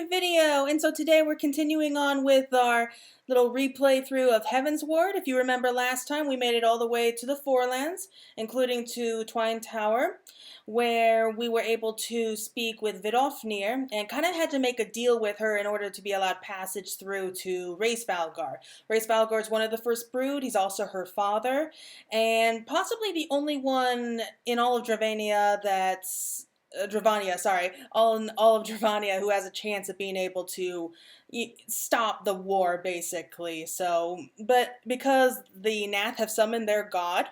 new video. And so today we're continuing on with our little replay through of Heavensward. If you remember last time, we made it all the way to the Forelands, including to Twine Tower, where we were able to speak with Vidofnir and kind of had to make a deal with her in order to be allowed passage through to Race Valgar. Race Valgar is one of the first brood. He's also her father, and possibly the only one in all of Dravania that's Dravania, sorry, all of Dravania who has a chance of being able to stop the war, basically. So, but because the Gnath have summoned their god,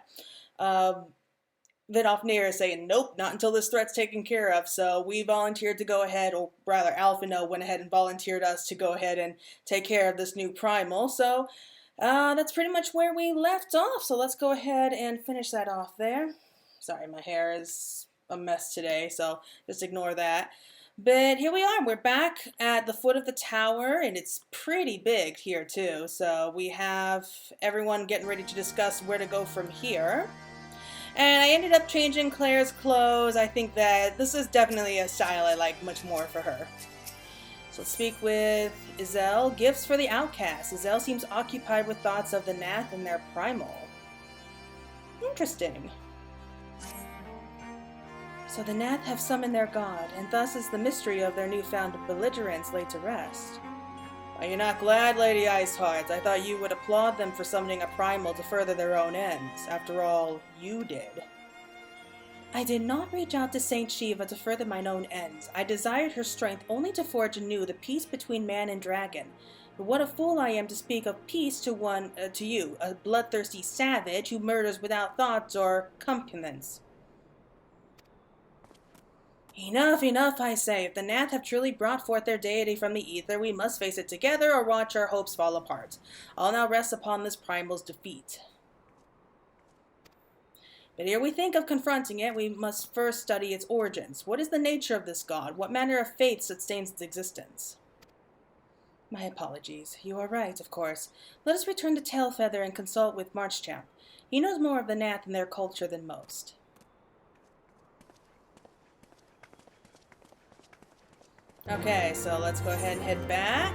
Vidofnir is saying, nope, not until this threat's taken care of. So we volunteered to go ahead, or rather Alphino went ahead and volunteered us to go ahead and take care of this new primal. So that's pretty much where we left off. So let's go ahead and finish that off there. Sorry, my hair is a mess today, so just ignore that. But here we are. We're back at the foot of the tower, and it's pretty big here too. So we have everyone getting ready to discuss where to go from here. And I ended up changing Claire's clothes. I think that this is definitely a style I like much more for her. So let's speak with Izel. Gifts for the outcast. Izel seems occupied with thoughts of the Gnath and their primal. Interesting. So the Gnath have summoned their god, and thus is the mystery of their newfound belligerence laid to rest. Are you not glad, Lady Iceheart? I thought you would applaud them for summoning a primal to further their own ends. After all, you did. I did not reach out to Saint Shiva to further mine own ends. I desired her strength only to forge anew the peace between man and dragon. But what a fool I am to speak of peace to you, a bloodthirsty savage who murders without thoughts or compunence. Enough, enough, I say. If the Gnath have truly brought forth their deity from the ether, we must face it together or watch our hopes fall apart. All now rests upon this primal's defeat. But ere we think of confronting it, we must first study its origins. What is the nature of this god? What manner of faith sustains its existence? My apologies. You are right, of course. Let us return to Tailfeather and consult with Marchchamp. He knows more of the Gnath and their culture than most. Okay, so let's go ahead and head back.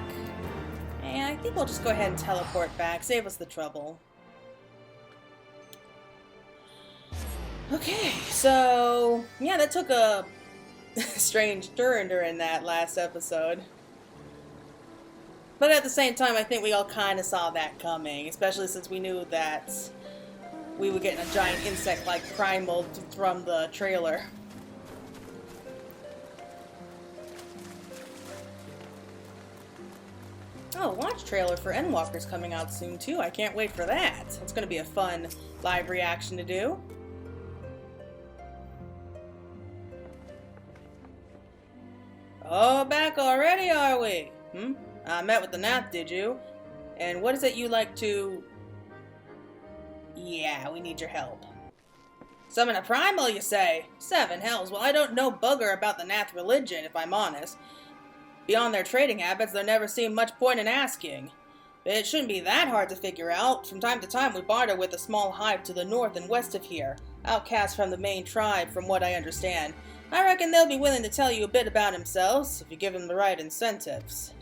And I think we'll just go ahead and teleport back. Save us the trouble. Okay, so yeah, that took a strange turn during that last episode. But at the same time, I think we all kind of saw that coming, especially since we knew that we were getting a giant insect-like primal from the trailer. Oh, launch trailer for Endwalker's coming out soon too. I can't wait for that. It's going to be a fun live reaction to do. Oh, back already, are we? I met with the Gnath, did you? And what is it you like to... Yeah, we need your help. Summon a primal, you say? 7 hells. Well, I don't know bugger about the Gnath religion, if I'm honest. Beyond their trading habits, there never seemed much point in asking. But it shouldn't be that hard to figure out. From time to time, we barter with a small hive to the north and west of here. Outcasts from the main tribe, from what I understand. I reckon they'll be willing to tell you a bit about themselves, if you give them the right incentives.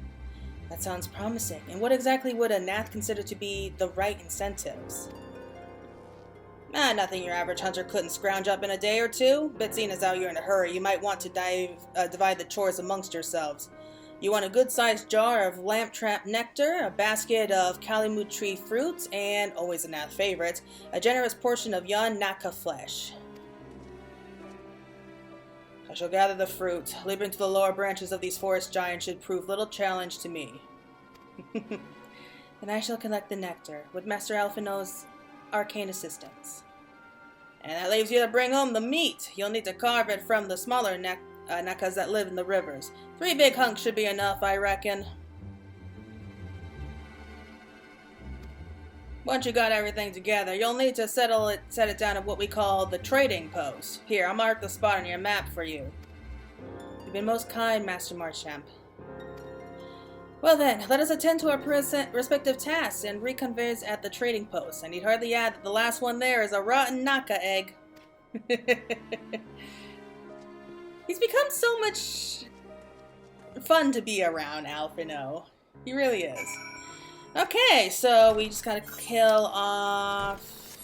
That sounds promising. And what exactly would a Gnath consider to be the right incentives? Nothing your average hunter couldn't scrounge up in a day or two. But seeing as how you're in a hurry, you might want to divide the chores amongst yourselves. You want a good-sized jar of lamp-trap nectar, a basket of calimut tree fruits, and, always a Gnath favorite, a generous portion of yon naka flesh. I shall gather the fruit. Leaping to the lower branches of these forest giants should prove little challenge to me. And I shall collect the nectar, with Master Alphino's arcane assistance. And that leaves you to bring home the meat. You'll need to carve it from the smaller nakas that live in the rivers. 3 big hunks should be enough, I reckon. Once you got everything together, you'll need to set it down at what we call the trading post. Here, I'll mark the spot on your map for you. You've been most kind, Master Marchchamp. Well then, let us attend to our respective tasks and reconvene at the trading post. I need hardly add that the last one there is a rotten Naka egg. He's become so much fun to be around, Alphino. He really is. Okay, so we just gotta kill off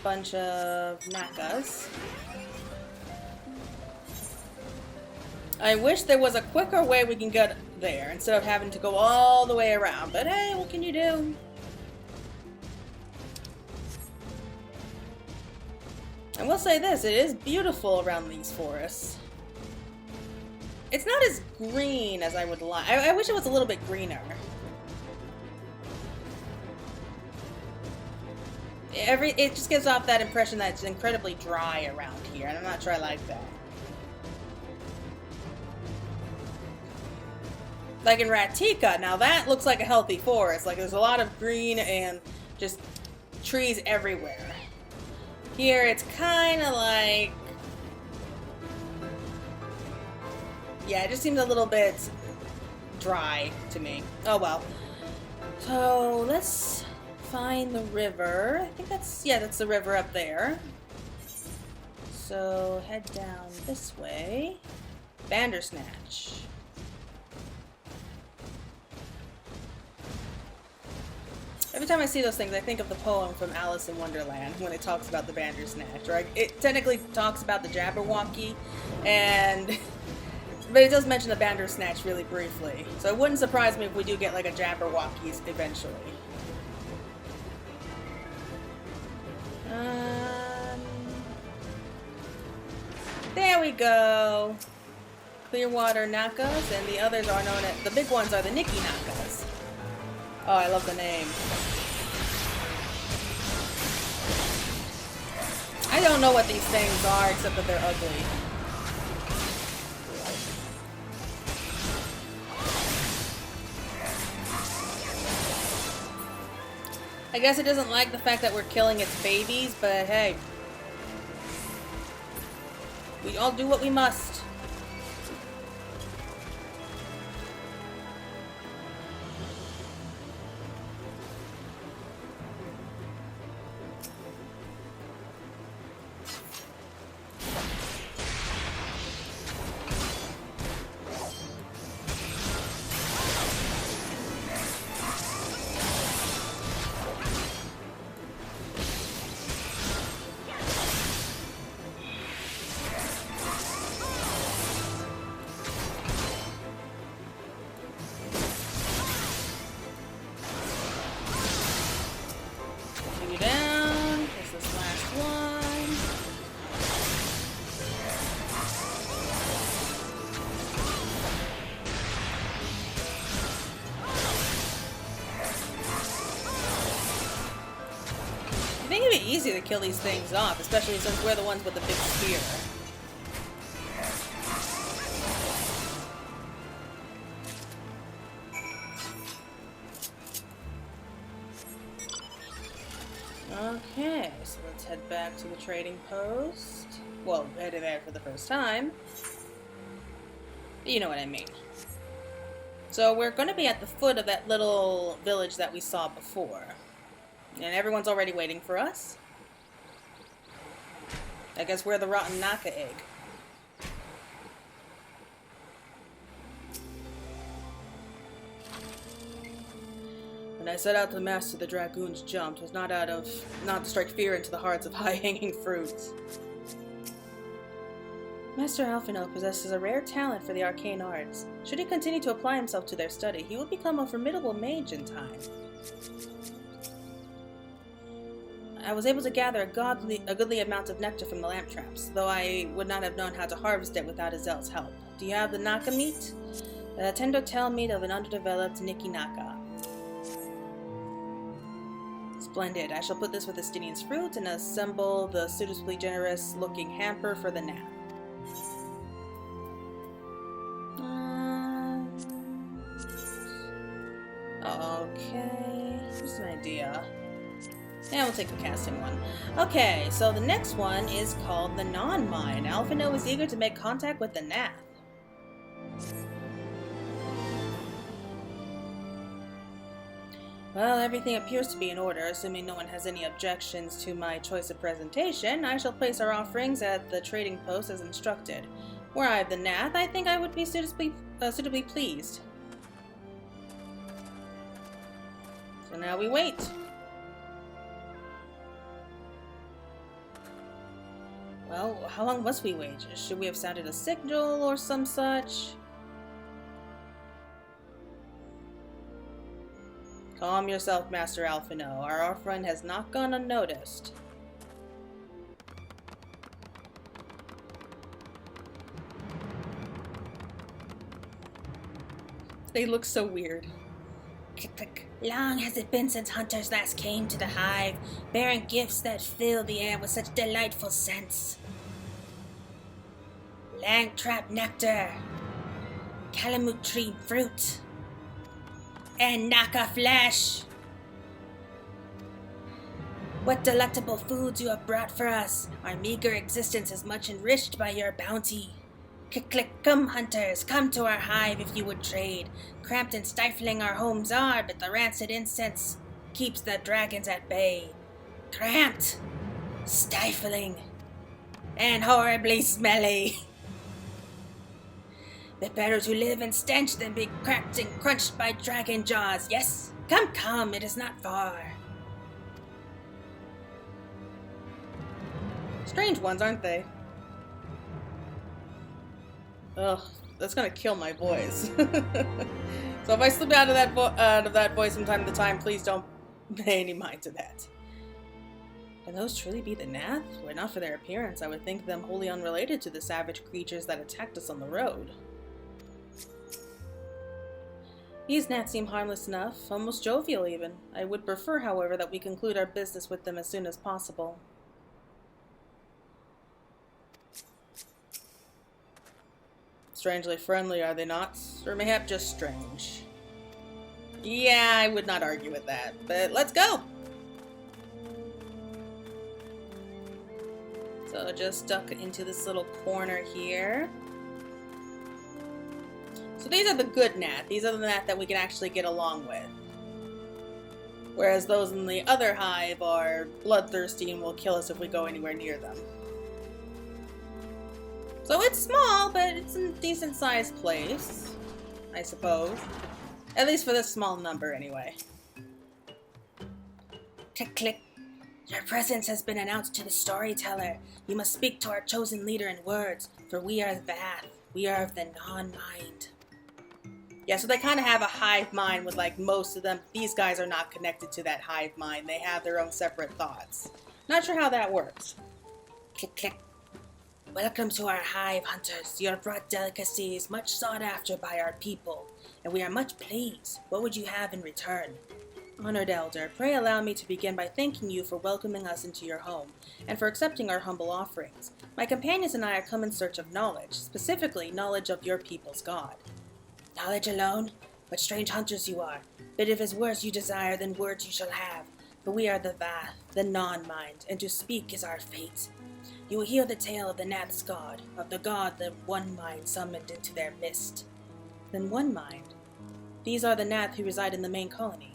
a bunch of Nakas. I wish there was a quicker way we can get there instead of having to go all the way around, but hey, what can you do? I will say this, it is beautiful around these forests. It's not as green as I would like. I wish it was a little bit greener. It just gives off that impression that it's incredibly dry around here, and I'm not sure I like that. Like in Ratika, now that looks like a healthy forest. Like there's a lot of green and just trees everywhere. Here it's kind of like... yeah, it just seems a little bit dry to me. Oh well. So let's find the river. I think that's... yeah, that's the river up there. So head down this way. Bandersnatch. Every time I see those things, I think of the poem from Alice in Wonderland when it talks about the Bandersnatch. Right? It technically talks about the Jabberwocky, and but it does mention the Bandersnatch really briefly. So it wouldn't surprise me if we do get like a Jabberwockies eventually. There we go. Clearwater Nakas, and the others are known as... the big ones are the Nikki Nakas. Oh, I love the name. I don't know what these things are, except that they're ugly. I guess it doesn't like the fact that we're killing its babies, but hey. We all do what we must. I think it'd be easy to kill these things off, especially since we're the ones with the big spear. Okay, so let's head back to the trading post. Well, headed there for the first time. You know what I mean. So we're going to be at the foot of that little village that we saw before. And everyone's already waiting for us. I guess we're the rotten Naka egg. When I set out to master the dragoon's jump, it was not to strike fear into the hearts of high-hanging fruits. Master Alphino possesses a rare talent for the arcane arts. Should he continue to apply himself to their study, he will become a formidable mage in time. I was able to gather a goodly amount of nectar from the lamp traps, though I would not have known how to harvest it without Azel's help. Do you have the Naka meat? The tender tail meat of an underdeveloped Nikki Naka. Splendid. I shall put this with the Stinian's fruit and assemble the suitably generous-looking hamper for the nap. Okay, here's an idea. Yeah, we'll take the casting one. Okay, so the next one is called the Non-Mine. Alphino is eager to make contact with the Gnath. Well, everything appears to be in order. Assuming no one has any objections to my choice of presentation, I shall place our offerings at the trading post as instructed. Were I the Gnath, I think I would be suitably suitably pleased. So now we wait. Well, how long must we wait? Should we have sounded a signal or some such? Calm yourself, Master Alphino. Our offering has not gone unnoticed. They look so weird. Long has it been since hunters last came to the hive, bearing gifts that fill the air with such delightful scents. Langtrap nectar, calamute tree fruit, and naka flesh. What delectable foods you have brought for us. Our meager existence is much enriched by your bounty. Click, come hunters, come to our hive if you would trade. Cramped and stifling our homes are, but the rancid incense keeps the dragons at bay. Cramped, stifling, and horribly smelly. But better to live in stench than be cracked and crunched by dragon jaws. Yes, come, it is not far. Strange ones, aren't they? Ugh, that's gonna kill my voice. So if I slip out of that voice from time to time, please don't pay any mind to that. Can those truly be the Gnath? Were it not for their appearance, I would think them wholly unrelated to the savage creatures that attacked us on the road. These Gnats seem harmless enough, almost jovial even. I would prefer, however, that we conclude our business with them as soon as possible. Strangely friendly, are they not? Or mayhap just strange? Yeah, I would not argue with that, but let's go! So just duck into this little corner here. So these are the good Gnath. These are the Gnath that we can actually get along with. Whereas those in the other hive are bloodthirsty and will kill us if we go anywhere near them. So it's small, but it's a decent sized place, I suppose. At least for this small number, anyway. Click, click. Your presence has been announced to the storyteller. You must speak to our chosen leader in words, for we are Vath. We are of the non-mind. Yeah, so they kind of have a hive mind with, like, most of them. These guys are not connected to that hive mind. They have their own separate thoughts. Not sure how that works. Click, click. Welcome to our hive, hunters. You have brought delicacies much sought after by our people, and we are much pleased. What would you have in return? Honored Elder, pray allow me to begin by thanking you for welcoming us into your home, and for accepting our humble offerings. My companions and I are come in search of knowledge, specifically knowledge of your people's god. Knowledge alone? What strange hunters you are. But if his words you desire, then words you shall have. For we are the Vath, the non-mind, and to speak is our fate. You will hear the tale of the Gnath's god, of the god that one mind summoned into their midst. Then one mind? These are the Gnath who reside in the main colony.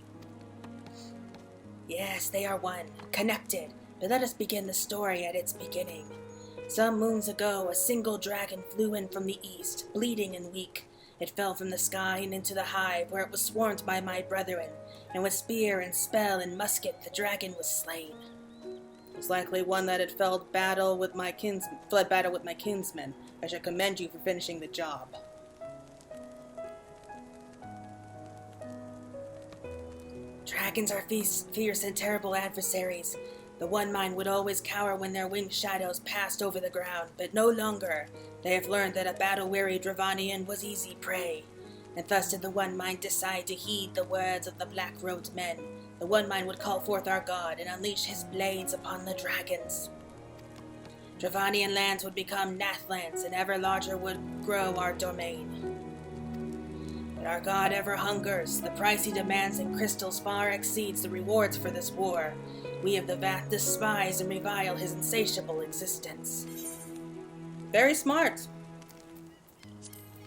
Yes, they are one, connected, but let us begin the story at its beginning. Some moons ago, a single dragon flew in from the east, bleeding and weak. It fell from the sky and into the hive, where it was swarmed by my brethren, and with spear and spell and musket the dragon was slain. It was likely one that had fled battle with my kinsmen. I should commend you for finishing the job. Dragons are fierce and terrible adversaries. The one mind would always cower when their winged shadows passed over the ground, but no longer. They have learned that a battle-weary Dravanian was easy prey, and thus did the one mind decide to heed the words of the black-robed men. The one mind would call forth our god and unleash his blades upon the dragons. Dravanian lands would become Gnathlands, and ever larger would grow our domain. But our god ever hungers. The price he demands in crystals far exceeds the rewards for this war. We of the Vath despise and revile his insatiable existence. Very smart.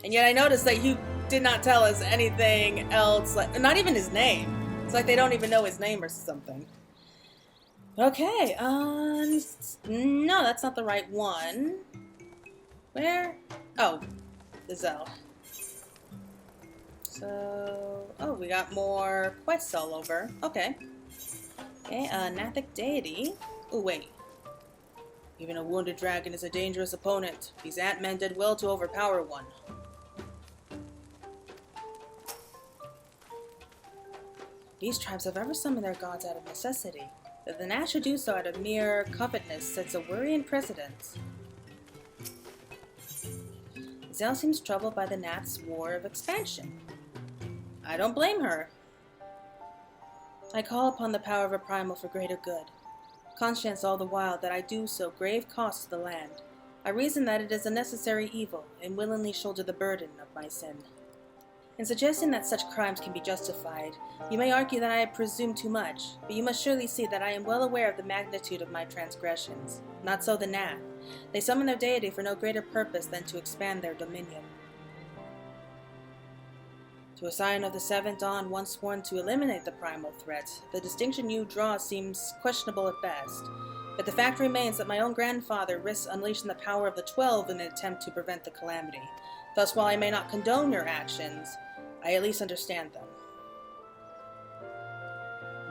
And yet I noticed that you did not tell us anything else, like, not even his name. It's like they don't even know his name or something. Okay, no, that's not the right one. Where? Oh, the Zell. So, oh, we got more quests all over. Okay. Okay, Gnathic deity. Oh, wait. Even a wounded dragon is a dangerous opponent. These ant-men did well to overpower one. These tribes have ever summoned their gods out of necessity. That the Gnath should do so out of mere covetousness sets a worrying precedent. Zell seems troubled by the Gnath's war of expansion. I don't blame her. I call upon the power of a primal for greater good. Conscience all the while that I do so grave cost to the land. I reason that it is a necessary evil, and willingly shoulder the burden of my sin. In suggesting that such crimes can be justified, you may argue that I have presumed too much, but you must surely see that I am well aware of the magnitude of my transgressions. Not so the Gnath. They summon their deity for no greater purpose than to expand their dominion. To a scion of the Seventh Dawn once sworn to eliminate the primal threat, the distinction you draw seems questionable at best. But the fact remains that my own grandfather risks unleashing the power of the 12 in an attempt to prevent the calamity. Thus, while I may not condone your actions, I at least understand them.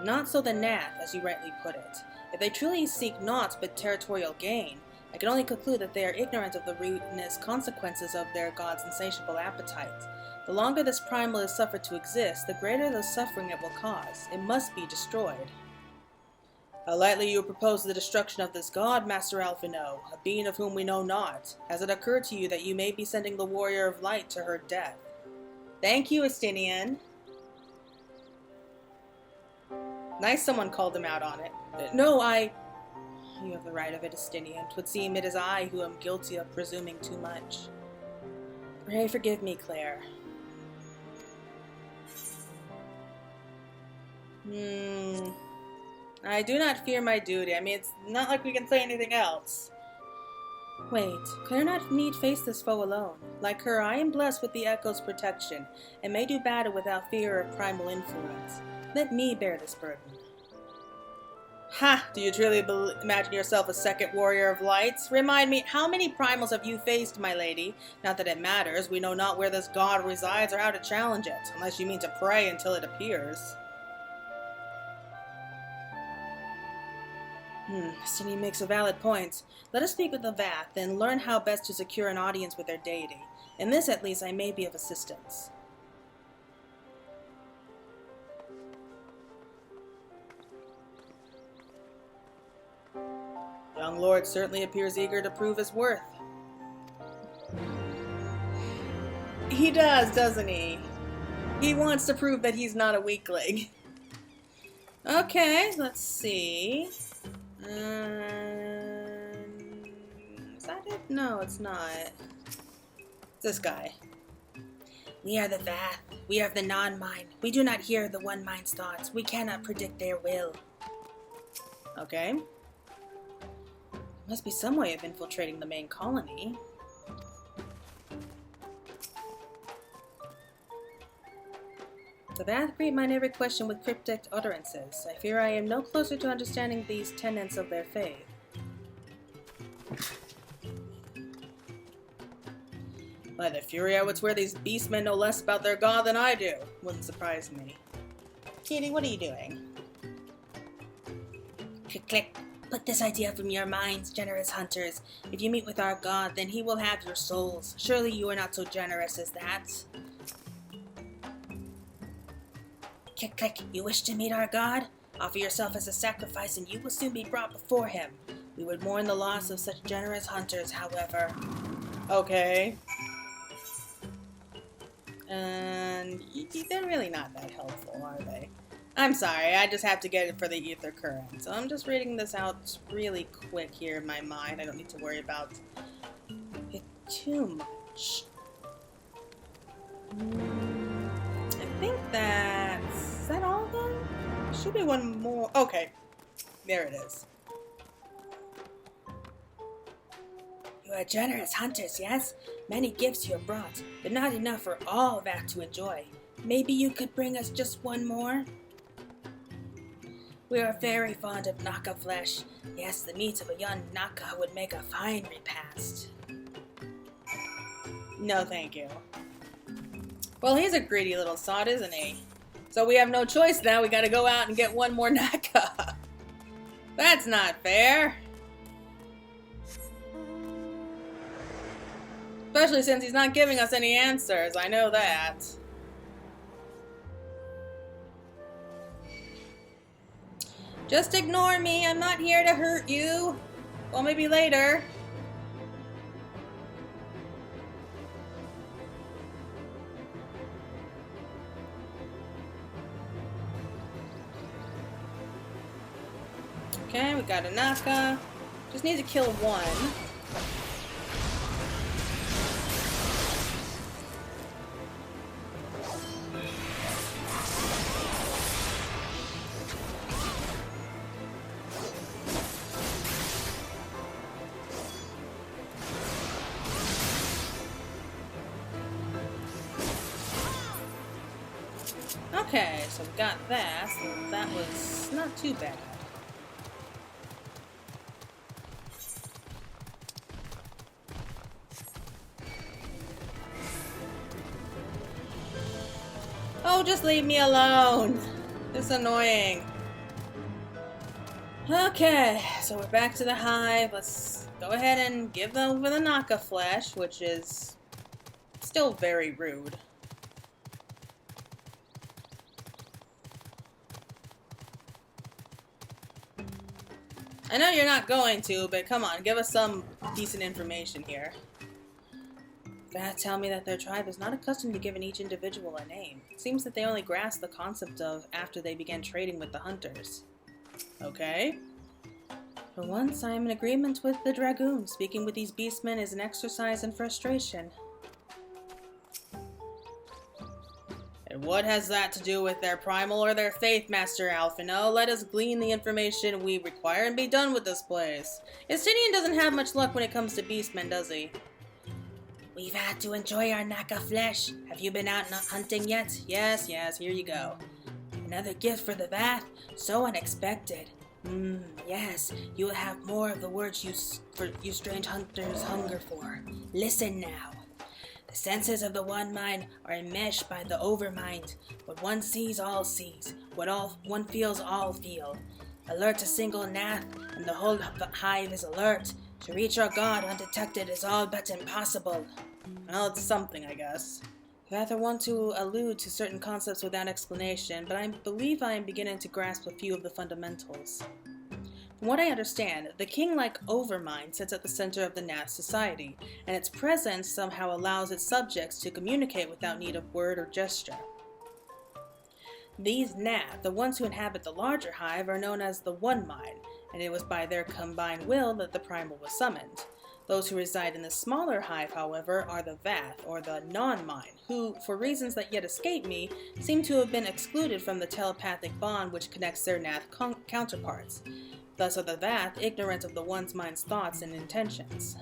Not so the Gnath, as you rightly put it. If they truly seek naught but territorial gain, I can only conclude that they are ignorant of the ruinous consequences of their god's insatiable appetite. The longer this primal is suffered to exist, the greater the suffering it will cause. It must be destroyed. How lightly you propose the destruction of this god, Master Alphino, a being of whom we know not. Has it occurred to you that you may be sending the Warrior of Light to her death? Thank you, Estinian. Nice someone called him out on it. No, You have the right of it, Estinian. 'Twould seem it is I who am guilty of presuming too much. Pray forgive me, Claire. I do not fear my duty. I mean, it's not like we can say anything else. Wait, Claire not need face this foe alone. Like her, I am blessed with the Echo's protection, and may do battle without fear of primal influence. Let me bear this burden. Ha! Do you truly imagine yourself a second warrior of lights? Remind me, how many primals have you faced, my lady? Not that it matters, we know not where this god resides or how to challenge it, unless you mean to pray until it appears. Cindy makes a valid point. Let us speak with the Vath, and learn how best to secure an audience with their deity. In this, at least, I may be of assistance. Young Lord certainly appears eager to prove his worth. He does, doesn't he? He wants to prove that he's not a weakling. Okay, let's see. Is that it? No, it's not. It's this guy. We are the Vath. We are of the non-mind. We do not hear the one mind's thoughts. We cannot predict their will. Okay. Must be some way of infiltrating the main colony. The Vath greet mine every question with cryptic utterances. I fear I am no closer to understanding these tenets of their faith. By the fury, I would swear these beastmen know less about their god than I do. Wouldn't surprise me. Kitty, what are you doing? Click, click. Put this idea from your minds, generous hunters. If you meet with our god, then he will have your souls. Surely you are not so generous as that. Click, click. You wish to meet our god? Offer yourself as a sacrifice and you will soon be brought before him. We would mourn the loss of such generous hunters, however. Okay. And they're really not that helpful, are they? I'm sorry, I just have to get it for the ether current. So I'm just reading this out really quick here in my mind. I don't need to worry about it too much. I think is that all of them? Should be one more. Okay, there it is. You are generous hunters, yes? Many gifts you have brought, but not enough for all Vath to enjoy. Maybe you could bring us just one more? We are very fond of Naka flesh. Yes, the meat of a young Naka would make a fine repast. No, thank you. Well, he's a greedy little sod, isn't he? So we have no choice now. We gotta go out and get one more Naka. That's not fair. Especially since he's not giving us any answers. I know that. Just ignore me. I'm not here to hurt you. Well, maybe later. Okay, we got a Naka. Just need to kill one. Okay, so we got that. So that was not too bad. Oh, just leave me alone. It's annoying. Okay, so we're back to the hive. Let's go ahead and give them over the Naka flesh, which is still very rude. I know you're not going to, but come on, give us some decent information here. Vath tell me that their tribe is not accustomed to giving each individual a name. It seems that they only grasp the concept of after they began trading with the hunters. Okay. For once, I am in agreement with the Dragoon. Speaking with these beastmen is an exercise in frustration. And what has that to do with their primal or their faith, Master Alphino? Let us glean the information we require and be done with this place. Istinian doesn't have much luck when it comes to beastmen, does he? We've had to enjoy our Naka flesh. Have you been out hunting yet? Yes, here you go. Another gift for the Vath? So unexpected. Yes, you will have more of the words you strange hunters hunger for. Listen now. The senses of the one mind are enmeshed by the overmind. What one sees, all sees. What one feels, all feel. Alert a single Gnath, and the whole hive is alert. To reach our god undetected is all but impossible. Well, it's something, I guess. Vath want to allude to certain concepts without explanation, but I believe I am beginning to grasp a few of the fundamentals. From what I understand, the king-like overmind sits at the center of the Gnath society, and its presence somehow allows its subjects to communicate without need of word or gesture. These Gnath, the ones who inhabit the larger hive, are known as the One Mind, and it was by their combined will that the primal was summoned. Those who reside in the smaller hive, however, are the Vath, or the non-mind, who, for reasons that yet escape me, seem to have been excluded from the telepathic bond which connects their Gnath counterparts. Thus are the Vath ignorant of the one's mind's thoughts and intentions.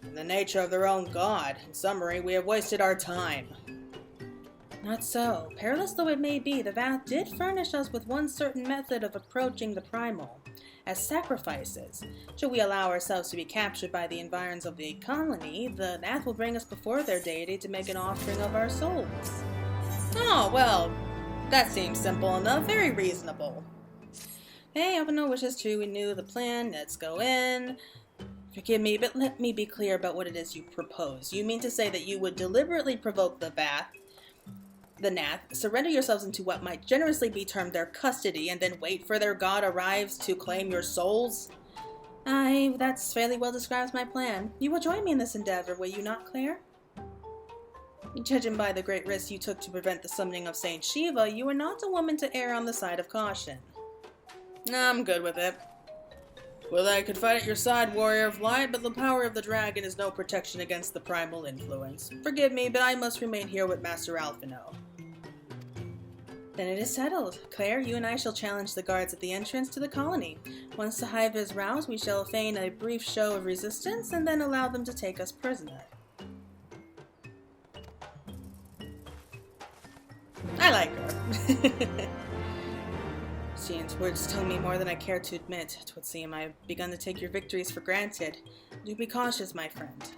In the nature of their own god, in summary, we have wasted our time. Not so. Perilous though it may be, the Vath did furnish us with one certain method of approaching the primal. As sacrifices. Should we allow ourselves to be captured by the environs of the colony, the Gnath will bring us before their deity to make an offering of our souls. Oh, well, that seems simple enough, very reasonable. Hey, Alphino wishes true, we knew the plan, let's go in. Forgive me, but let me be clear about what it is you propose. You mean to say that you would deliberately provoke the Gnath, surrender yourselves into what might generously be termed their custody, and then wait for their god arrives to claim your souls? Aye, that fairly well describes my plan. You will join me in this endeavor, will you not, Claire? Judging by the great risks you took to prevent the summoning of Saint Shiva, you are not a woman to err on the side of caution. I'm good with it. Well, I could fight at your side, warrior of light, but the power of the dragon is no protection against the primal influence. Forgive me, but I must remain here with Master Alphino. Then it is settled. Claire, you and I shall challenge the guards at the entrance to the colony. Once the hive is roused, we shall feign a brief show of resistance, and then allow them to take us prisoner. I like her. Jean's words stung me more than I care to admit. 'Twould seem I have begun to take your victories for granted. Do be cautious, my friend.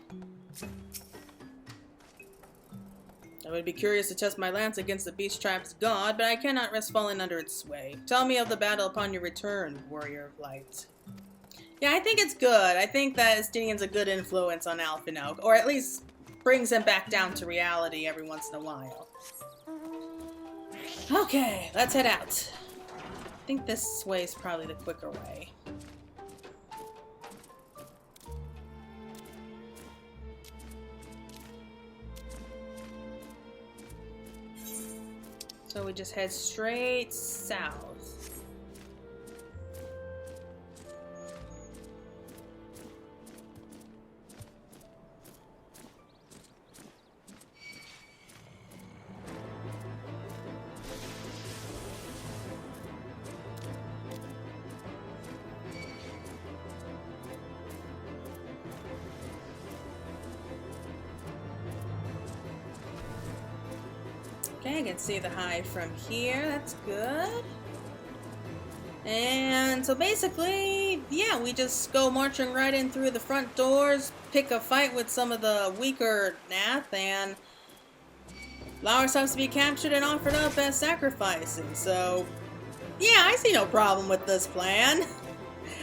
I would be curious to test my lance against the beast tribe's god, but I cannot risk falling under its sway. Tell me of the battle upon your return, warrior of light. Yeah, I think it's good. I think that Estinian's a good influence on Alphinaud, or at least brings him back down to reality every once in a while. Okay, let's head out. I think this way is probably the quicker way. So we just head straight south. Okay, I can see the hive from here. That's good. And so basically, yeah, we just go marching right in through the front doors, pick a fight with some of the weaker Gnath, and allow ourselves to be captured and offered up as sacrifices. So, yeah, I see no problem with this plan.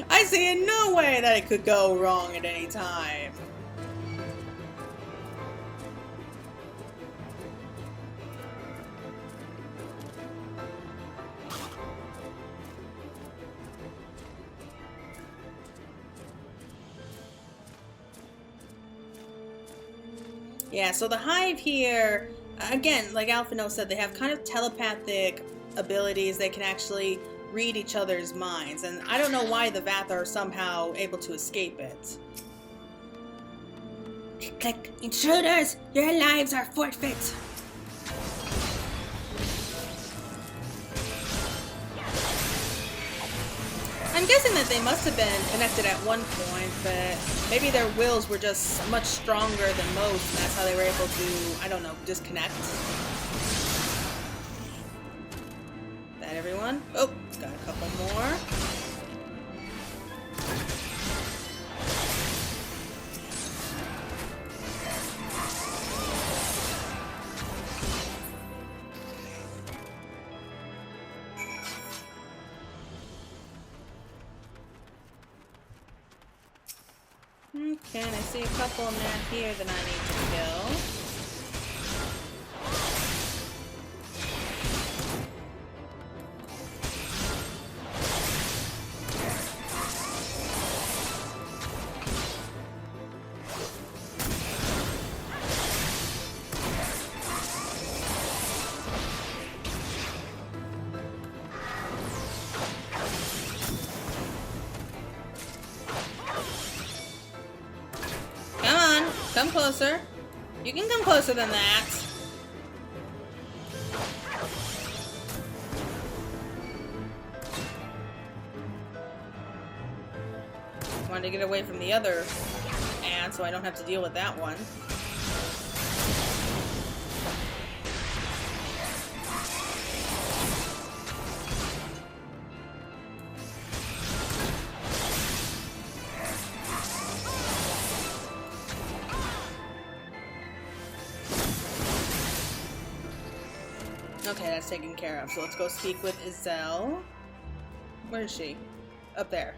I see in no way that it could go wrong at any time. Yeah, so the hive here, again, like Alphinaud said, they have kind of telepathic abilities. They can actually read each other's minds, and I don't know why the Vath are somehow able to escape it. Click. Intruders! Your lives are forfeit! I'm guessing that they must have been connected at one point, but maybe their wills were just much stronger than most, and that's how they were able to, I don't know, disconnect. That everyone? Oh, got a couple more. Okay, and I see a couple in there here that I need to kill. Come closer. You can come closer than that. Wanted to get away from the other ant so I don't have to deal with that one. Okay, that's taken care of. So let's go speak with Iselle. Where is she? Up there.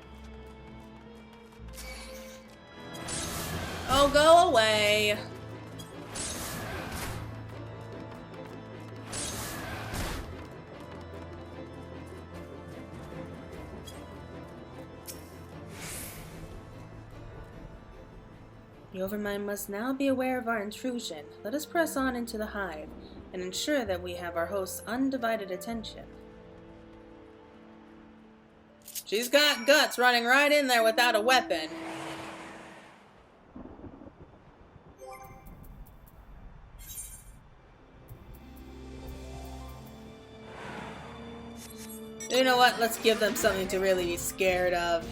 Oh, go away. The Overmind must now be aware of our intrusion. Let us press on into the hive and ensure that we have our host's undivided attention. She's got guts running right in there without a weapon. You know what? Let's give them something to really be scared of.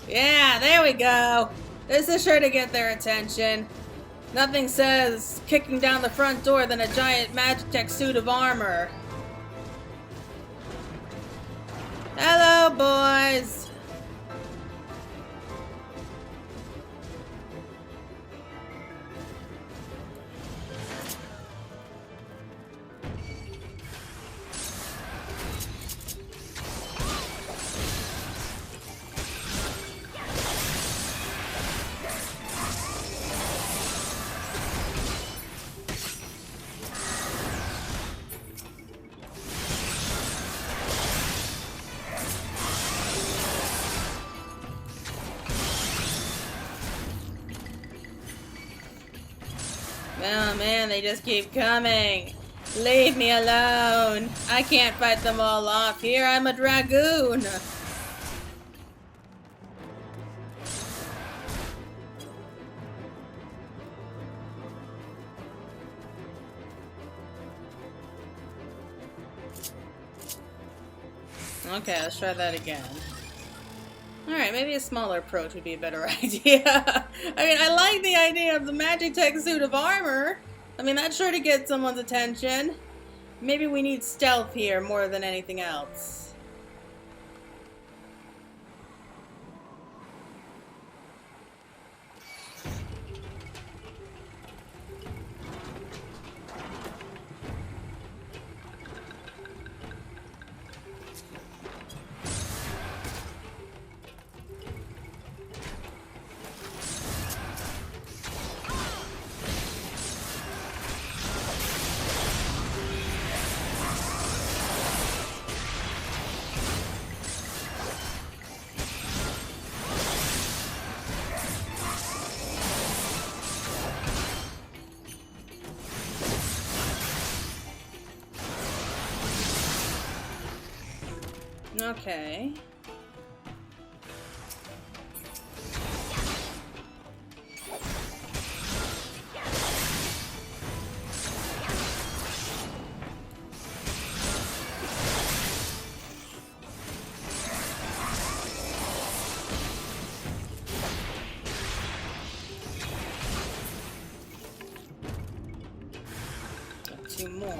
Yeah, there we go. This is sure to get their attention. Nothing says kicking down the front door than a giant Magitech suit of armor. Hello, boys. Oh man, they just keep coming. Leave me alone. I can't fight them all off here. I'm a dragoon. Okay, let's try that again. Alright, maybe a smaller approach would be a better idea. I mean, I like the idea of the magic tech suit of armor. I mean, that's sure to get someone's attention. Maybe we need stealth here more than anything else. Okay. Got 2 more.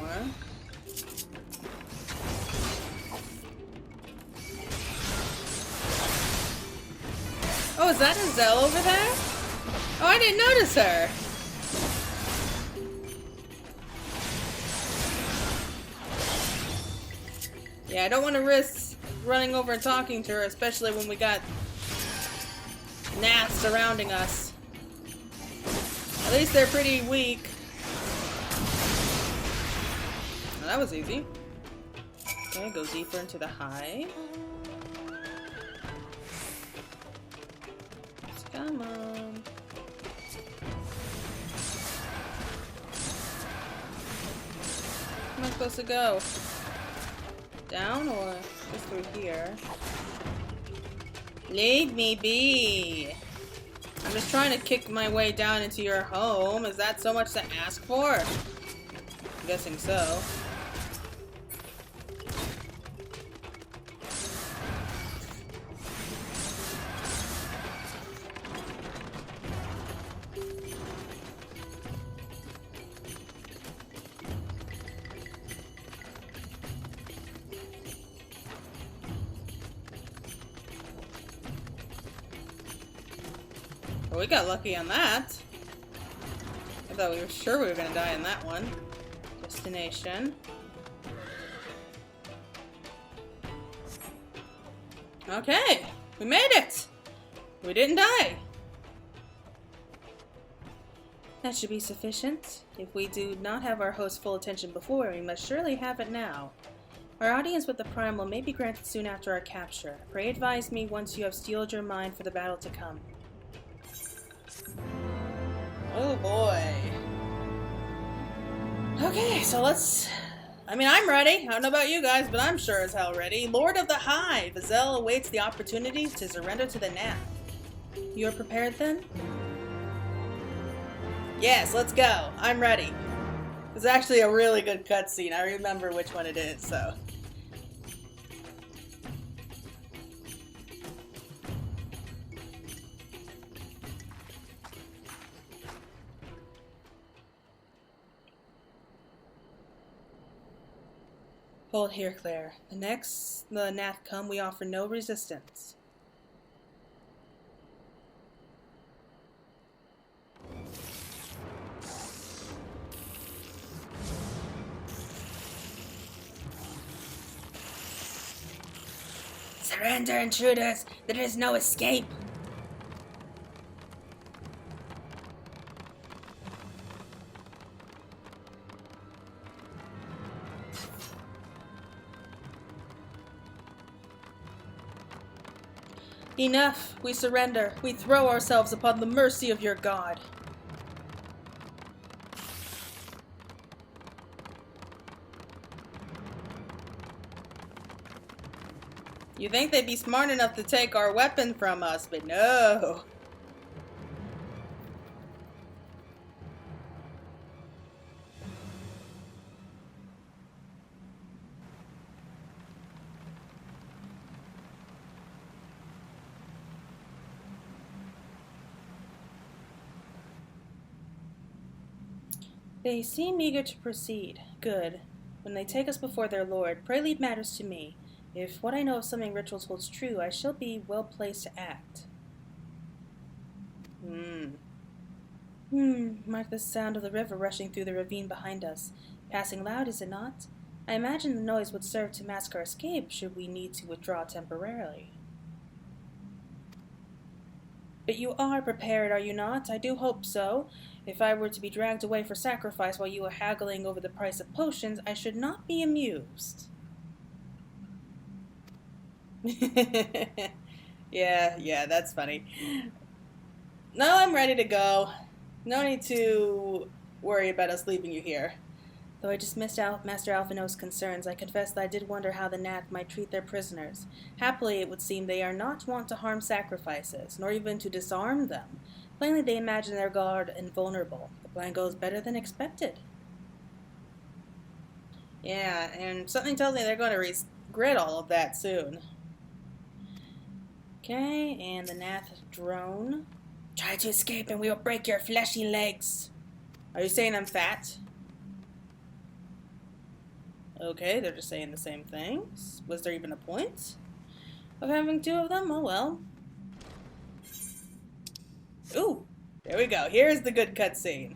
Oh, is that Azelle over there? Oh, I didn't notice her. Yeah, I don't want to risk running over and talking to her, especially when we got Gnath surrounding us. At least they're pretty weak. Well, that was easy. Okay, go deeper into the hive. Come on. Where am I supposed to go? Down or just through here? Leave me be! I'm just trying to kick my way down into your home. Is that so much to ask for? I'm guessing so. Well, we got lucky on that. I thought we were sure we were gonna die in that one. Destination. Okay, we made it! We didn't die! That should be sufficient. If we do not have our host's full attention before, we must surely have it now. Our audience with the primal may be granted soon after our capture. Pray advise me once you have steeled your mind for the battle to come. Oh boy. Okay, so let's... I mean, I'm ready. I don't know about you guys, but I'm sure as hell ready. Lord of the Hive, Azelle awaits the opportunity to surrender to the Gnath. You are prepared then? Yes, let's go. I'm ready. It's actually a really good cutscene. I remember which one it is, so... Hold here, Claire. The next the Gnath come, we offer no resistance. Surrender, intruders! There is no escape! Enough! We surrender. We throw ourselves upon the mercy of your god. You think they'd be smart enough to take our weapon from us, but no. They seem eager to proceed. Good. When they take us before their lord, pray leave matters to me. If what I know of summoning rituals holds true, I shall be well placed to act. Mark the sound of the river rushing through the ravine behind us. Passing loud, is it not? I imagine the noise would serve to mask our escape should we need to withdraw temporarily. But you are prepared, are you not? I do hope so. If I were to be dragged away for sacrifice while you are haggling over the price of potions, I should not be amused. Yeah, that's funny. No, I'm ready to go. No need to worry about us leaving you here. Though I dismissed Master Alphino's concerns, I confess that I did wonder how the Gnath might treat their prisoners. Happily, it would seem they are not wont to harm sacrifices, nor even to disarm them. Plainly, they imagine their guard invulnerable. The plan goes better than expected. Yeah, and something tells me they're going to regret all of that soon. Okay, and the Gnath drone. Try to escape and we will break your fleshy legs. Are you saying I'm fat? Okay, they're just saying the same things. Was there even a point of having two of them? Oh well. Ooh, there we go. Here's the good cutscene.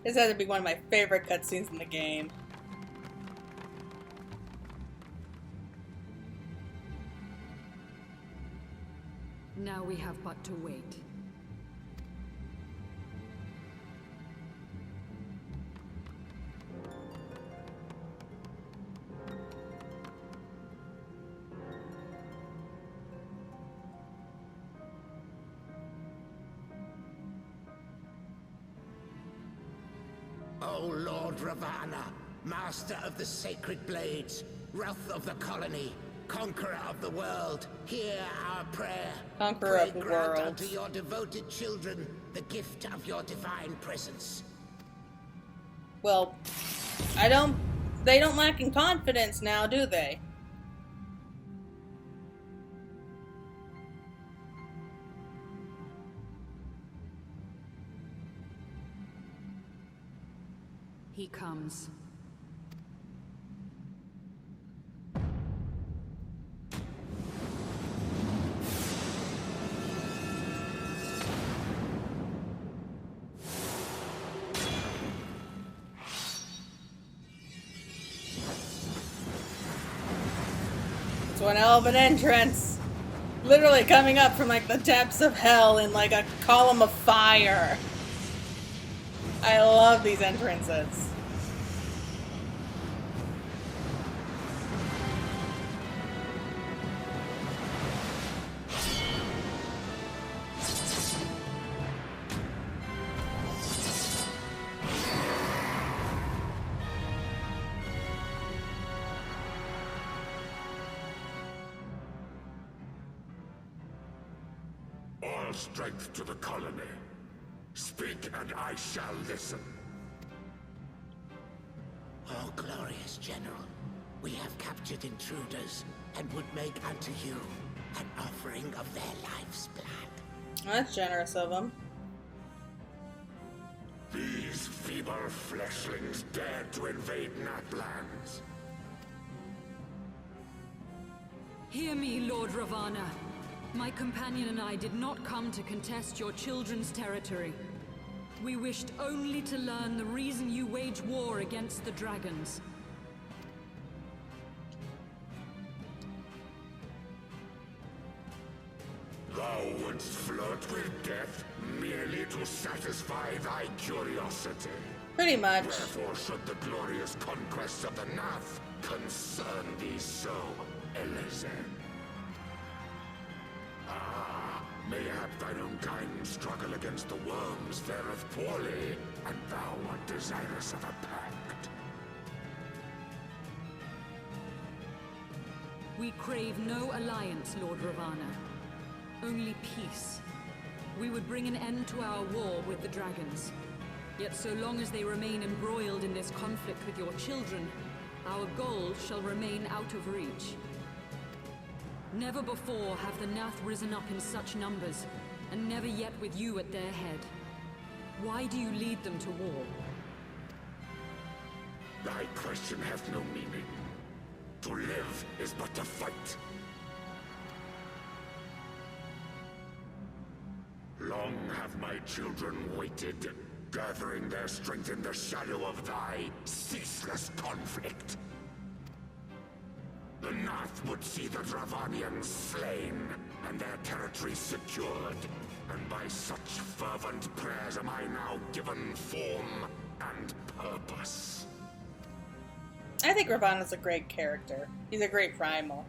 This has to be one of my favorite cutscenes in the game. Now we have but to wait. O Lord Ravana, Master of the Sacred Blades, Wrath of the Colony, Conqueror of the world, hear our prayer. Conqueror of the grant world. unto your devoted children the gift of your divine presence. Well, they don't lack in confidence now, do they? He comes. It's one hell of an entrance. Literally coming up from like the depths of hell in like a column of fire. I love these entrances. All strength to the colony. Speak and I shall listen. O glorious General, we have captured intruders and would make unto you an offering of their life's blood. That's generous of them. These feeble fleshlings dared to invade Natlands. Hear me, Lord Ravana. My companion and I did not come to contest your children's territory. We wished only to learn the reason you wage war against the dragons. Thou wouldst flirt with death merely to satisfy thy curiosity. Pretty much. Therefore should the glorious conquest of the Gnath concern thee so, Elezen. Ah, mayhap Mayhap thine own kind struggle against the worms fareth poorly, and thou art desirous of a pact. We crave no alliance, Lord Ravana. Only peace. We would bring an end to our war with the dragons. Yet so long as they remain embroiled in this conflict with your children, our goal shall remain out of reach. Never before have the Gnath risen up in such numbers, and never yet with you at their head. Why do you lead them to war? Thy question hath no meaning. To live is but to fight. Long have my children waited, gathering their strength in the shadow of thy ceaseless conflict. The Gnath would see the Dravanians slain, and their territory secured. And by such fervent prayers am I now given form and purpose. I think Ravana's a great character. He's a great primal.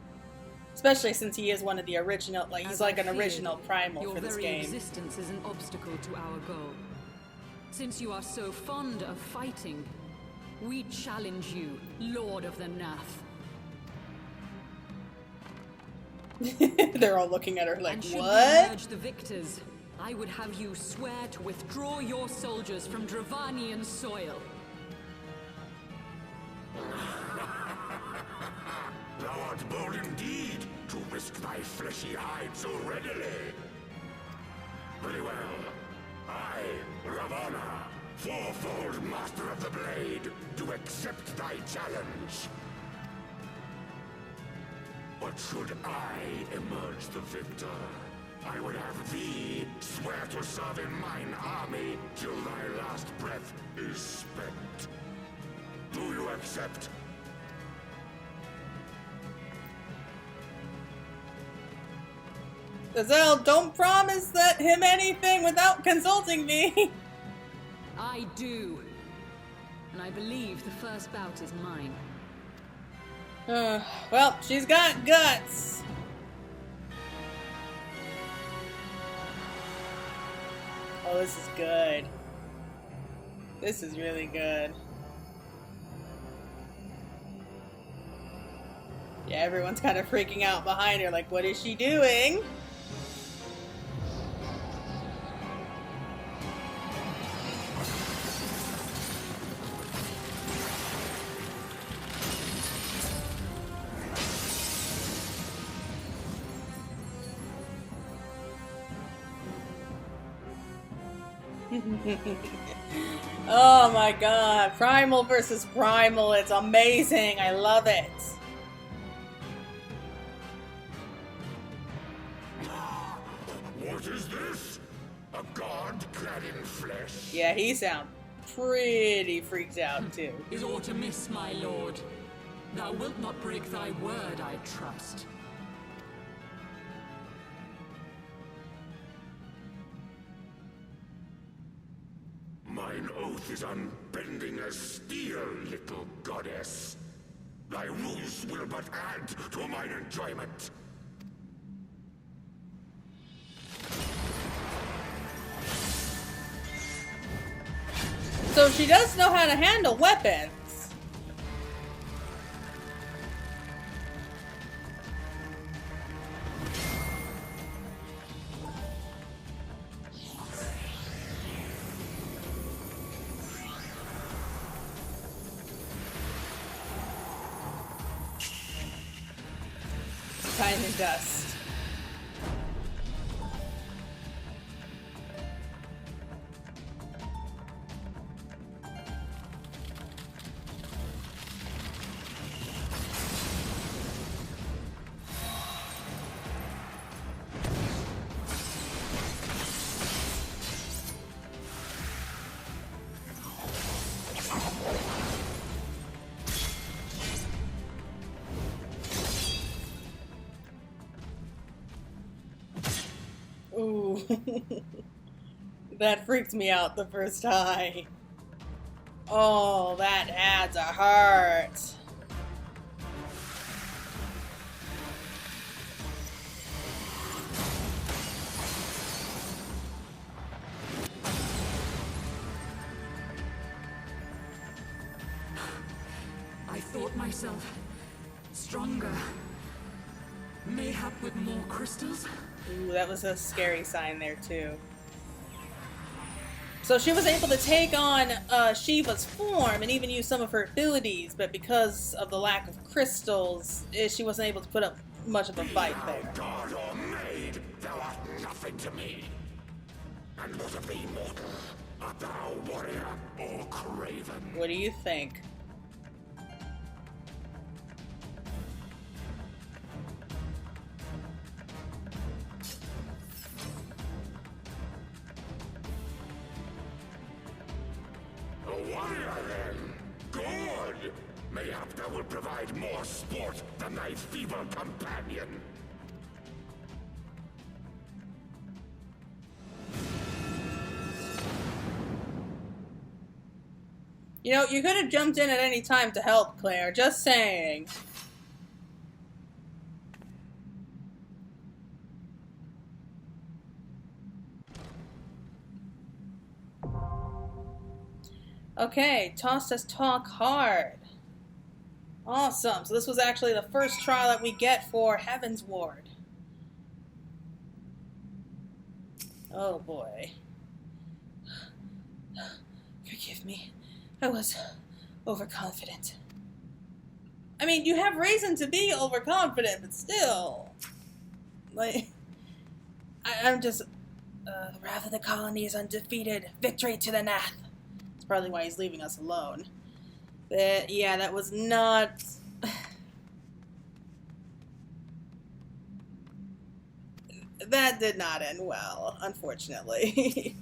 Especially since he is one of the original, like, he's As like I an feared, original primal your for this very game. existence is an obstacle to our goal. Since you are so fond of fighting, we challenge you, Lord of the Gnath. They're all looking at her like, And should we what? emerge the victors, I would have you swear to withdraw your soldiers from Dravanian soil. Thou art bold indeed to risk thy fleshy hide so readily. Very well. I, Ravana, fourfold master of the blade, do accept thy challenge. But should I emerge the victor, I would have thee swear to serve in mine army till thy last breath is spent. Do you accept? Gazelle, don't promise that him anything without consulting me. I do. And I believe the first bout is mine. Well, she's got guts. Oh, this is good. This is really good. Yeah, everyone's kind of freaking out behind her, like, what is she doing? Oh my god, primal versus primal, it's amazing, I love it. What is this? A god clad in flesh? Yeah, he sounds pretty freaked out too. Is aught amiss, my lord? Thou wilt not break thy word, I trust. Mine oath is unbending as steel, little goddess. Thy ruse will but add to mine enjoyment. So she does know how to handle weapons. Time and dust. Ooh. That freaked me out the first time. Oh, that adds a heart. myself. Stronger. Mayhap with more crystals? Ooh, that was a scary sign there, too. So she was able to take on Shiva's form and even use some of her abilities, but because of the lack of crystals, she wasn't able to put up much of a fight there. God or maid, thou art nothing to me. And what of thee, mortal? Art thou warrior or craven? What do you think? A warrior, then? Good! Mayhap thou will provide more sport than thy feeble companion. You know, you could have jumped in at any time to help, Claire. Just saying. Okay, tossed us talk hard. Awesome. So this was actually the first trial that we get for Heavensward. Oh boy. Forgive me. I was overconfident. I mean, you have reason to be overconfident, but still. Like, I'm just... the wrath of the colony is undefeated. Victory to the Gnath. That's probably why he's leaving us alone. But, yeah, that was not... That did not end well, unfortunately.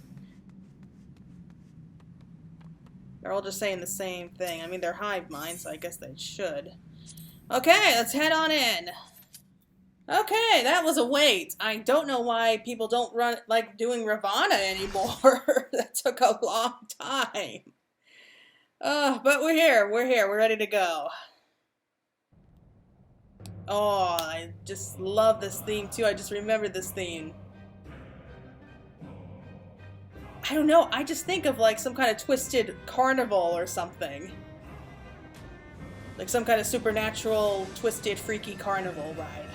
They're all just saying the same thing. I mean, they're hive minds, so I guess they should. Okay, let's head on in. Okay, that was a wait. I don't know why people don't like doing Ravana anymore. That took a long time. But we're here. We're ready to go. Oh, I just love this theme too. I just remembered this theme. I don't know, I just think of like some kind of twisted carnival or something. Like some kind of supernatural, twisted, freaky carnival ride.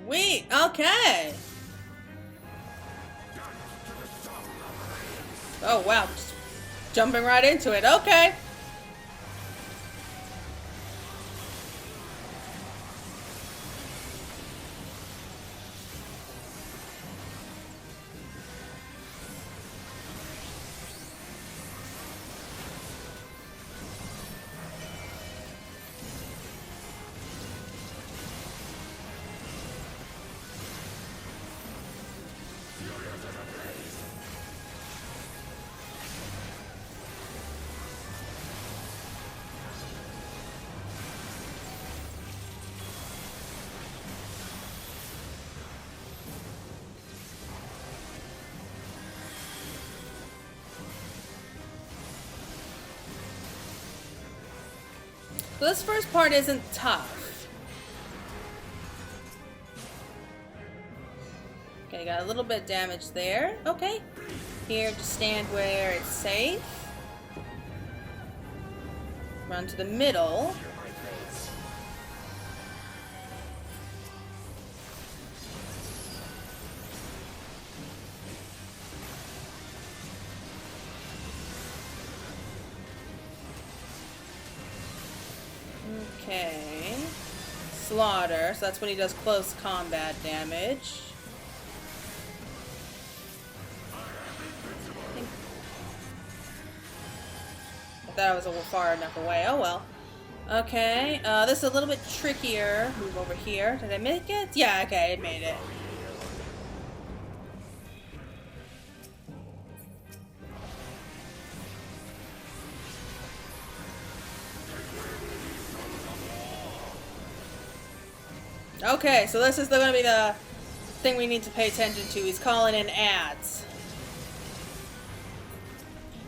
Sweet, okay. Oh wow, just jumping right into it, okay. So this first part isn't tough. Okay, got a little bit of damage there. Okay. Here, just stand where it's safe. Run to the middle. Okay. Slaughter, so that's when he does close combat damage. I thought I was far enough away. Oh well. Okay, this is a little bit trickier. Move over here. Did I make it? Yeah, okay, it made it. Okay, so this is going to be the thing we need to pay attention to. He's calling in ads.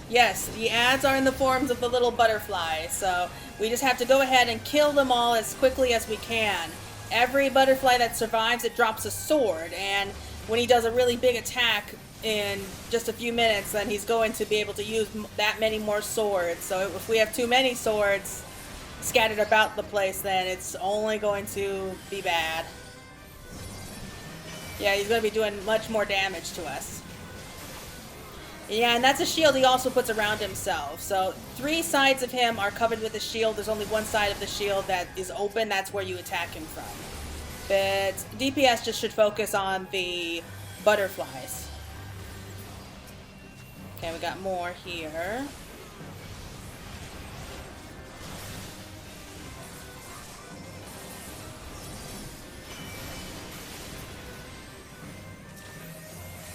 Yes, the ads are in the forms of the little butterflies, so we just have to go ahead and kill them all as quickly as we can. Every butterfly that survives, it drops a sword, and when he does a really big attack in just a few minutes, then he's going to be able to use that many more swords. So if we have too many swords scattered about the place, then it's only going to be bad. Yeah, he's going to be doing much more damage to us. Yeah, and that's a shield he also puts around himself. So 3 sides of him are covered with a shield. There's only one side of the shield that is open. That's where you attack him from. But DPS just should focus on the butterflies. Okay, we got more here.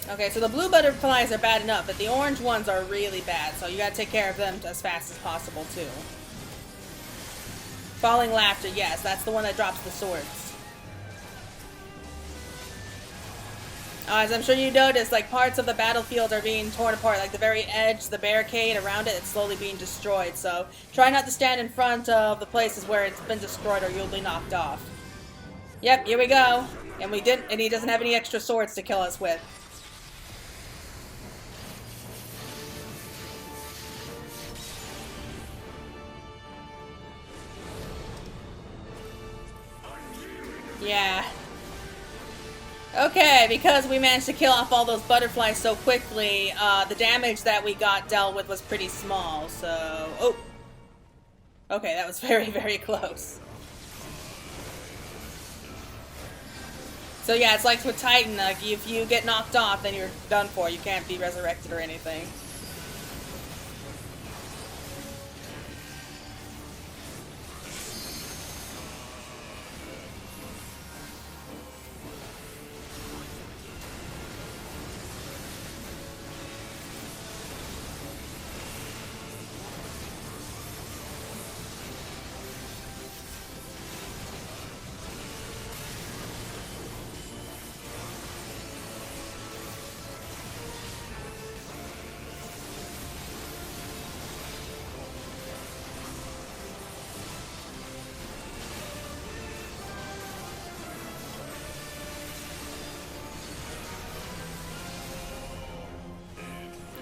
Okay, so the blue butterflies are bad enough, but the orange ones are really bad, so you gotta take care of them as fast as possible, too. Falling Laughter, yes, that's the one that drops the swords. As I'm sure you noticed, like, parts of the battlefield are being torn apart, like the very edge, the barricade around it, it's slowly being destroyed, so try not to stand in front of the places where it's been destroyed or you'll be knocked off. Yep, here we go. And he doesn't have any extra swords to kill us with. Yeah. Okay, because we managed to kill off all those butterflies so quickly, the damage that we got dealt with was pretty small, so... Oh! Okay, that was very, very close. So yeah, it's like with Titan, like, if you get knocked off, then you're done for. You can't be resurrected or anything.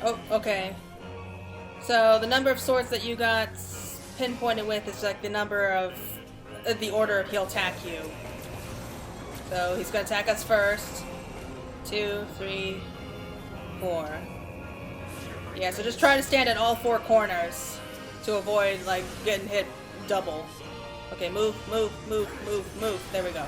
Oh, okay. So the number of swords that you got pinpointed with is like the number of the order he'll attack you. So he's gonna attack us first. 2, 3, 4. Yeah, so just try to stand at all 4 corners to avoid like getting hit double. Okay, move, move, move, move, move. There we go.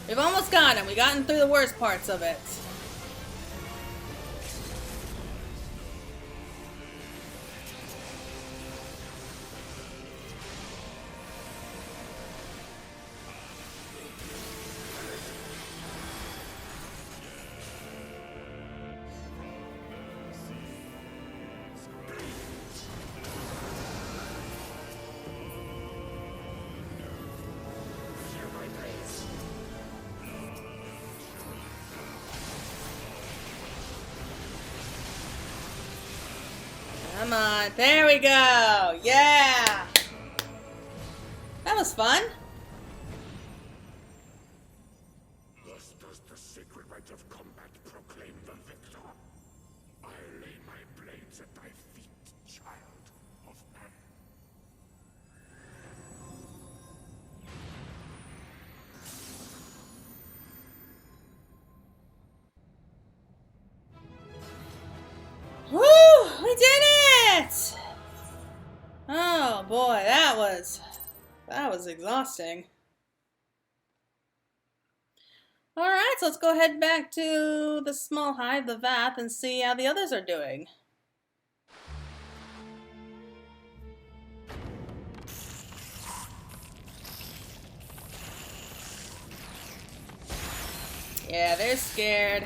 We've almost got him. We've gotten through the worst parts of it. Come on. There we go. Yeah. That was fun. Thus does the sacred rite of combat proclaim the victor. I lay my blades at thy feet, child of man. Woo! We did it! Oh boy, that was exhausting. Alright, so let's go head back to the small hive, the Vath, and see how the others are doing. Yeah, they're scared.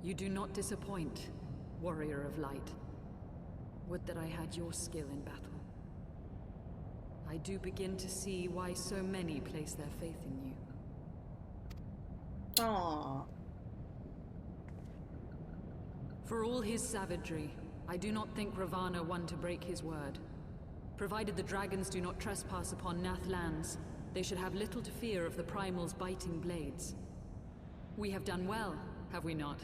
You do not disappoint, warrior of light. Would that I had your skill in battle. I do begin to see why so many place their faith in you. Aww. For all his savagery, I do not think Ravana one to break his word. Provided the dragons do not trespass upon Gnath lands, they should have little to fear of the primal's biting blades. We have done well, have we not?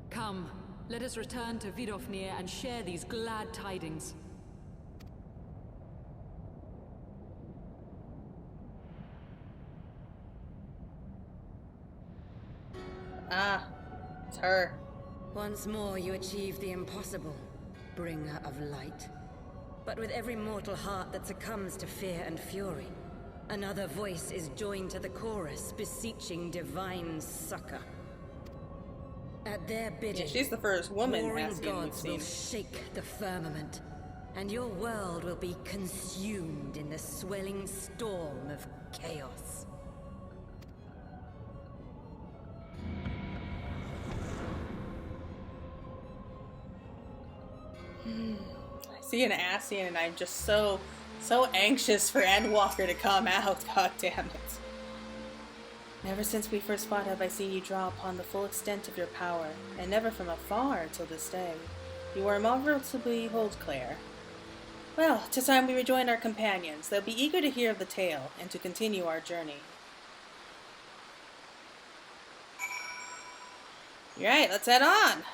Come, let us return to Vidofnir and share these glad tidings. Ah, it's her. Once more you achieve the impossible, bringer of light. But with every mortal heart that succumbs to fear and fury, another voice is joined to the chorus, beseeching divine succor. At their bidding, Yeah, she's the first woman warring asking we've gods will seen. shake the firmament, and your world will be consumed in the swelling storm of chaos. I see an Ascian and I'm just so anxious for Endwalker to come out. God damn it. Never since we first fought have I seen you draw upon the full extent of your power, and never from afar till this day. You are marvelous to behold, Claire. Well, 'tis time we rejoin our companions. They'll be eager to hear of the tale, and to continue our journey. Alright, let's head on!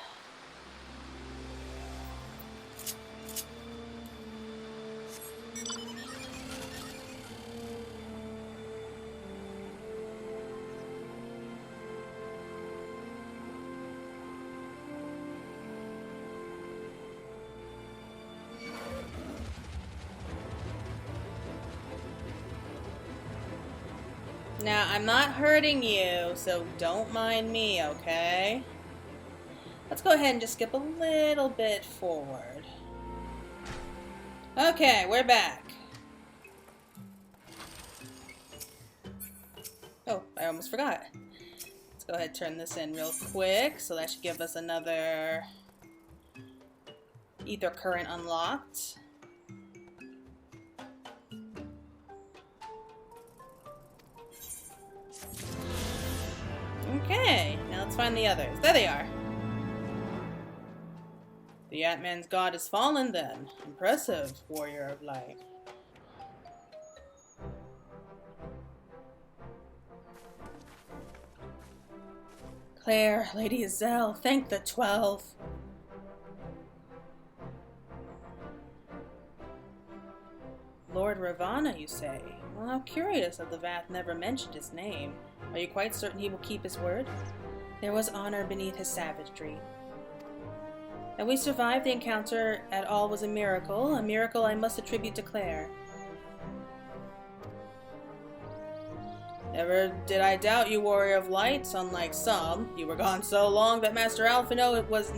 Now, I'm not hurting you, so don't mind me, okay? Let's go ahead and just skip a little bit forward. Okay, we're back. Oh, I almost forgot. Let's go ahead and turn this in real quick, so that should give us another ether current unlocked. Okay, now let's find the others. There they are. The Atman's god has fallen then. Impressive, warrior of light. Claire, Lady Azelle, thank the 12. Lord Ravana, you say? Well, how curious that the Vath never mentioned his name. Are you quite certain he will keep his word? There was honor beneath his savagery. That we survived the encounter at all was a miracle I must attribute to Claire. Never did I doubt you, warrior of light, unlike some. You were gone so long that Master Alphino was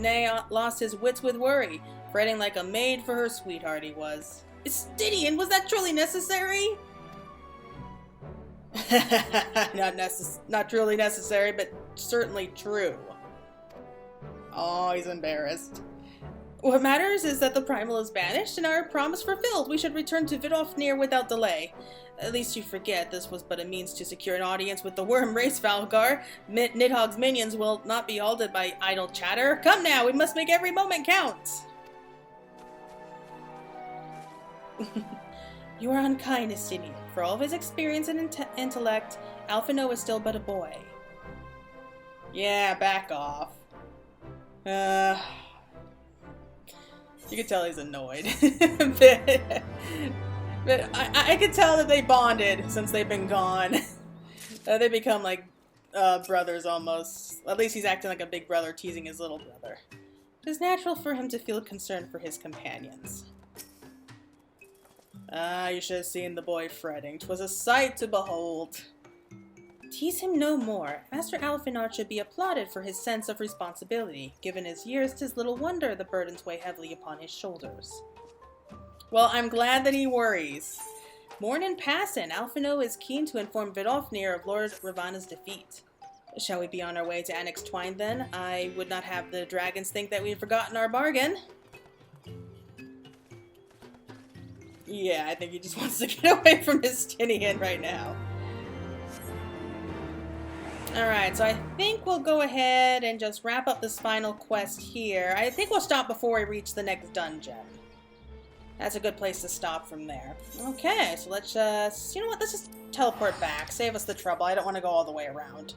lost his wits with worry, fretting like a maid for her sweetheart he was. Estidian, was that truly necessary? Not truly necessary, but certainly true. Oh, he's embarrassed. What matters is that the primal is banished and our promise fulfilled. We should return to Vidofnir without delay. At least you forget this was but a means to secure an audience with the worm race, Valgar. Nidhogg's minions will not be halted by idle chatter. Come now, we must make every moment count. You are unkind, Estidian. For all of his experience and intellect, Alphino is still but a boy. Yeah, back off. You can tell he's annoyed. but I can tell that they bonded since they've been gone. They become like brothers almost. At least he's acting like a big brother teasing his little brother. It is natural for him to feel concern for his companions. You should have seen the boy fretting. 'Twas a sight to behold. Tease him no more. Master Alphinard should be applauded for his sense of responsibility. Given his years, 'tis little wonder the burdens weigh heavily upon his shoulders. Well, I'm glad that he worries. Morn in passing, Alphino is keen to inform Vidofnir of Lord Ravana's defeat. Shall we be on our way to Annex Twine then? I would not have the dragons think that we've forgotten our bargain. Yeah, I think he just wants to get away from Justinian right now. Alright, so I think we'll go ahead and just wrap up this final quest here. I think we'll stop before we reach the next dungeon. That's a good place to stop from there. Okay, so let's just... You know what? Let's just teleport back. Save us the trouble. I don't want to go all the way around.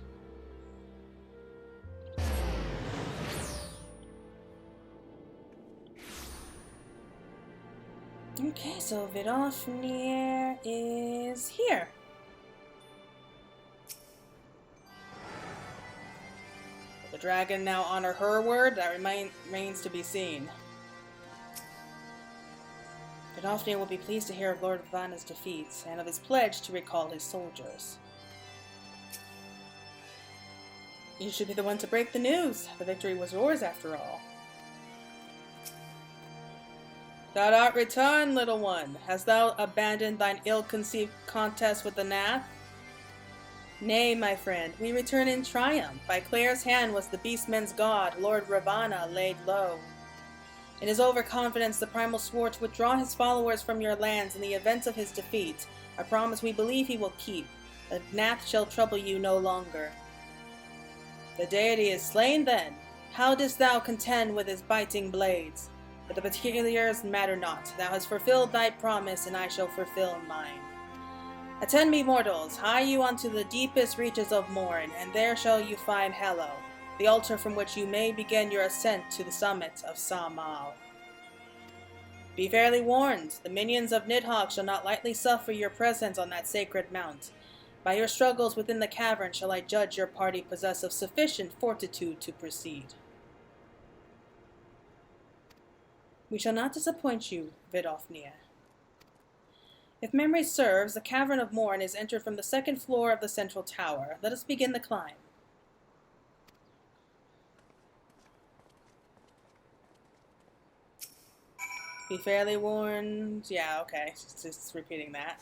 Okay, so Vidofnir is here. Will the dragon now honor her word? That remains to be seen. Vidofnir will be pleased to hear of Lord Ravana's defeats, and of his pledge to recall his soldiers. You should be the one to break the news. The victory was yours, after all. Thou art returned, little one. Hast thou abandoned thine ill-conceived contest with the Gnath? Nay, my friend, we return in triumph. By Claire's hand was the beastmen's god, Lord Ravana, laid low. In his overconfidence, the primal swore to withdraw his followers from your lands in the event of his defeat, a promise we believe he will keep. The Gnath shall trouble you no longer. The deity is slain, then. How didst thou contend with his biting blades? But the particulars matter not. Thou hast fulfilled thy promise, and I shall fulfill mine. Attend me, mortals. Hie you unto the deepest reaches of Morn, and there shall you find Hello, the altar from which you may begin your ascent to the summit of Samal. Be fairly warned. The minions of Nidhogg shall not lightly suffer your presence on that sacred mount. By your struggles within the cavern shall I judge your party possess of sufficient fortitude to proceed. We shall not disappoint you, Vidofnir. If memory serves, the Cavern of Morn is entered from the second floor of the central tower. Let us begin the climb. Be fairly warned. Yeah, okay. Just repeating that.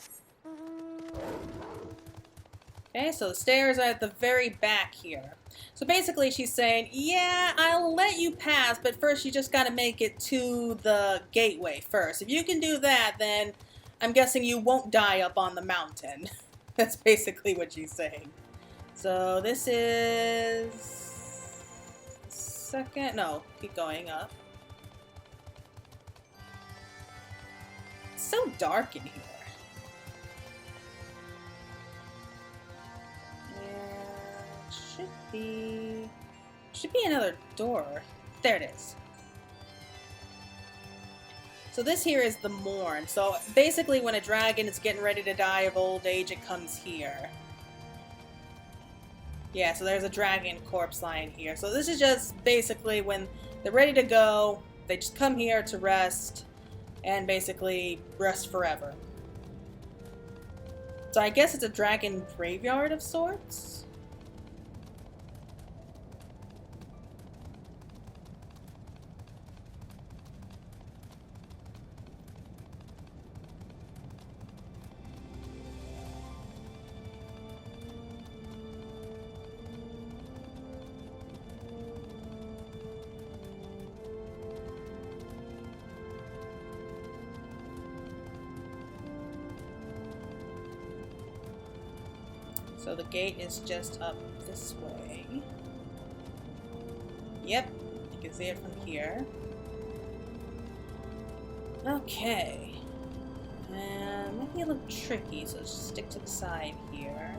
Okay, so the stairs are at the very back here. So basically she's saying, yeah, I'll let you pass, but first you just gotta make it to the gateway first. If you can do that, then I'm guessing you won't die up on the mountain. That's basically what she's saying. So this is... second? No, keep going up. It's so dark in here. Should be another door. There it is. So this here is the Morn. So basically when a dragon is getting ready to die of old age, it comes here. Yeah, so there's a dragon corpse lying here. So this is just basically when they're ready to go, they just come here to rest and basically rest forever. So I guess it's a dragon graveyard of sorts. So the gate is just up this way. Yep, you can see it from here. Okay. And might be a little tricky, so let's just stick to the side here.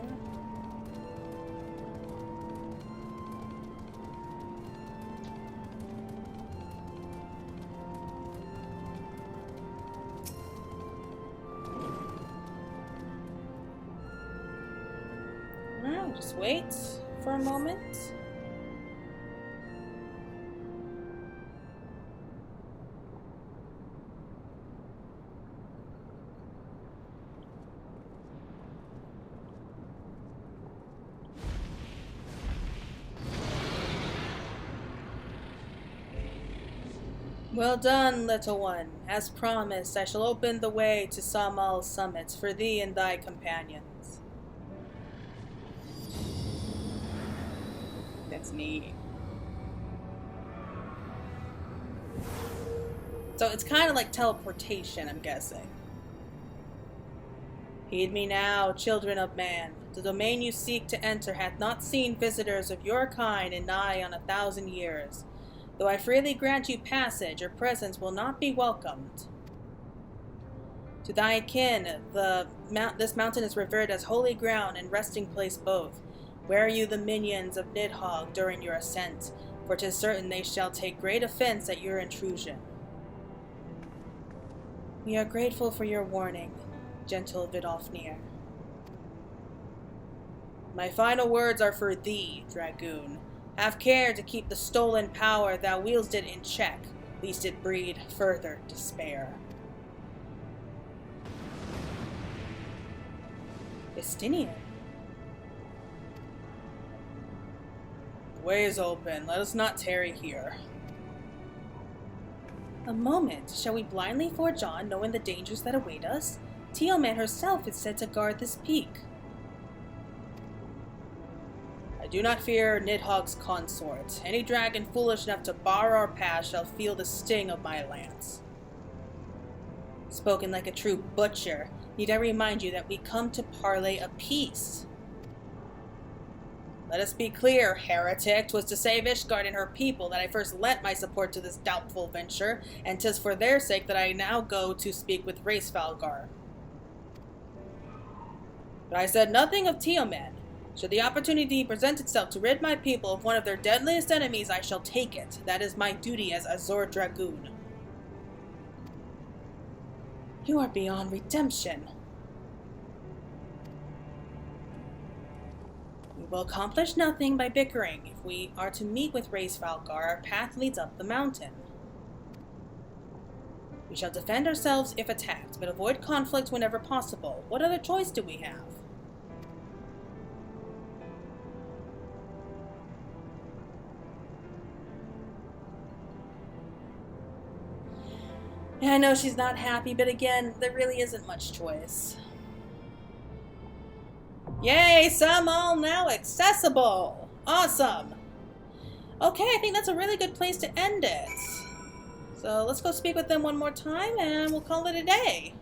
Just wait for a moment. Well done, little one. As promised, I shall open the way to Samal's summits for thee and thy companions. That's neat. So it's kind of like teleportation, I'm guessing. Heed me now, children of man. The domain you seek to enter hath not seen visitors of your kind in nigh on 1,000 years. Though I freely grant you passage, your presence will not be welcomed. To thy kin, this mountain is revered as holy ground and resting place both. Where are you the minions of Nidhogg during your ascent? For 'tis certain they shall take great offense at your intrusion. We are grateful for your warning, gentle Vidofnir. My final words are for thee, Dragoon. Have care to keep the stolen power thou wieldest in check, lest it breed further despair. Estinian. The way is open. Let us not tarry here. A moment. Shall we blindly forge on, knowing the dangers that await us? Tiamat herself is said to guard this peak. I do not fear Nidhogg's consort. Any dragon foolish enough to bar our path shall feel the sting of my lance. Spoken like a true butcher. Need I remind you that we come to parley a peace? Let us be clear, heretic. 'Twas to save Ishgard and her people that I first lent my support to this doubtful venture, and 'tis for their sake that I now go to speak with Hraesvalgar. But I said nothing of Tiamat. Should the opportunity present itself to rid my people of one of their deadliest enemies, I shall take it. That is my duty as Azor Dragoon. You are beyond redemption. We will accomplish nothing by bickering. If we are to meet with Hraesvalgar, our path leads up the mountain. We shall defend ourselves if attacked, but avoid conflict whenever possible. What other choice do we have? Yeah, I know she's not happy, but again, there really isn't much choice. Yay, Samal now accessible! Awesome! Okay, I think that's a really good place to end it. So let's go speak with them one more time, and we'll call it a day.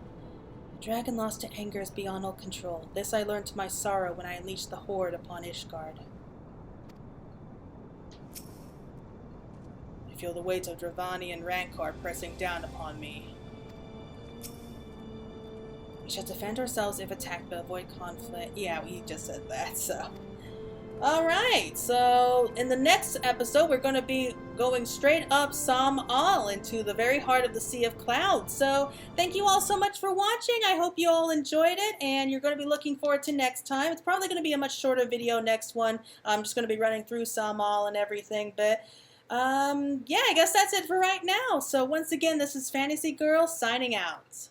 The dragon lost to anger is beyond all control. This I learned to my sorrow when I unleashed the horde upon Ishgard. I feel the weight of Dravani and Rancor pressing down upon me. We shall defend ourselves if attacked, but avoid conflict. Yeah, we just said that, so. Alright, so in the next episode, we're going to be going straight up Samal into the very heart of the Sea of Clouds. So, thank you all so much for watching. I hope you all enjoyed it, and you're going to be looking forward to next time. It's probably going to be a much shorter video next one. I'm just going to be running through Samal and everything, but yeah, I guess that's it for right now. So once again, this is Fantasy Girl signing out.